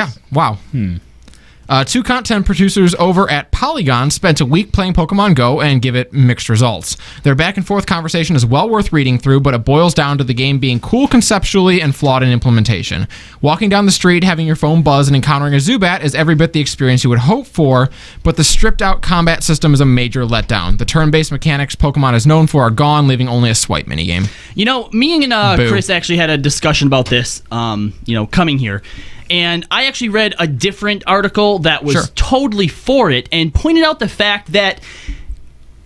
Yeah. Wow. Two content producers over at Polygon spent a week playing Pokemon Go and give it mixed results. Their back-and-forth conversation is well worth reading through, but it boils down to the game being cool conceptually and flawed in implementation. Walking down the street, having your phone buzz, and encountering a Zubat is every bit the experience you would hope for, but the stripped-out combat system is a major letdown. The turn-based mechanics Pokemon is known for are gone, leaving only a swipe minigame. You know, me and Chris actually had a discussion about this, coming here. And I actually read a different article that was totally for it and pointed out the fact that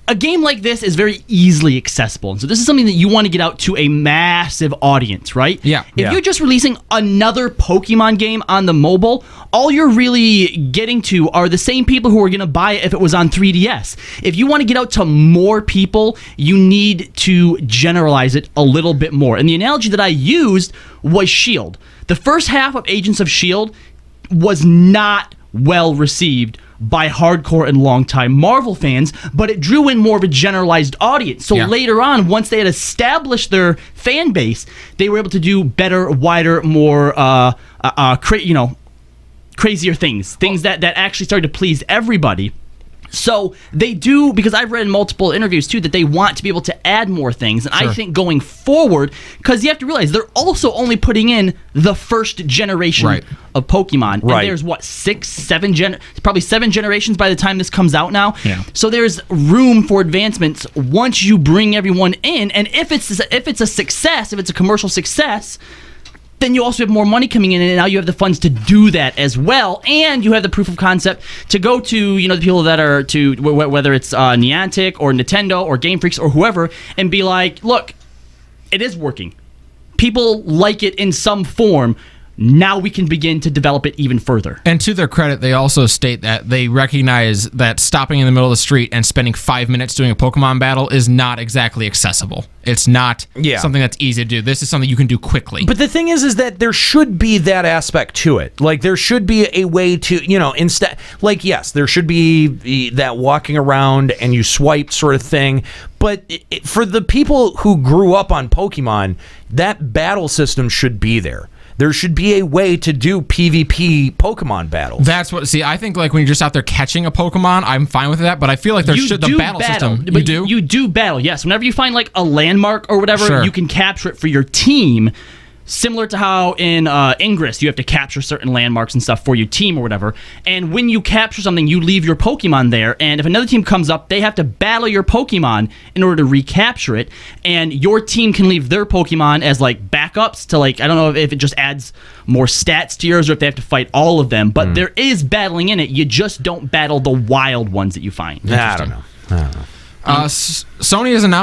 a game like this is very easily accessible. And so this is something that you want to get out to a massive audience, right? Yeah. If you're just releasing another Pokemon game on the mobile, all you're really getting to are the same people who are going to buy it if it was on 3DS. If you want to get out to more people, you need to generalize it a little bit more. And the analogy that I used was S.H.I.E.L.D. The first half of Agents of S.H.I.E.L.D. was not well received by hardcore and longtime Marvel fans, but it drew in more of a generalized audience. So later on, once they had established their fan base, they were able to do better, wider, more crazier things that actually started to please everybody. So they do, because I've read in multiple interviews too, that they want to be able to add more things. And I think going forward, because you have to realize they're also only putting in the first generation of Pokemon. And there's probably 7 generations by the time this comes out now. Yeah. So there's room for advancements once you bring everyone in. And if it's a success, if it's a commercial success, then you also have more money coming in, and now you have the funds to do that as well, and you have the proof of concept to go to, the people that are to, whether it's Niantic or Nintendo or Game Freaks or whoever, and be like, look, it is working. People like it in some form. Now we can begin to develop it even further. And to their credit, they also state that they recognize that stopping in the middle of the street and spending 5 minutes doing a Pokemon battle is not exactly accessible. It's not something that's easy to do. This is something you can do quickly. But the thing is that there should be that aspect to it. Like, there should be a way to, instead, like, yes, there should be that walking around and you swipe sort of thing. But for the people who grew up on Pokemon, that battle system should be there. There should be a way to do PvP Pokemon battles. That's what. See, I think like when you're just out there catching a Pokemon, I'm fine with that. But I feel like there should the battle system. You do. You do battle. Yes. Whenever you find like a landmark or whatever, you can capture it for your team. Similar to how in Ingress, you have to capture certain landmarks and stuff for your team or whatever. And when you capture something, you leave your Pokemon there. And if another team comes up, they have to battle your Pokemon in order to recapture it. And your team can leave their Pokemon as like backups to like, I don't know if it just adds more stats to yours or if they have to fight all of them. But there is battling in it. You just don't battle the wild ones that you find. I don't know. Sony has announced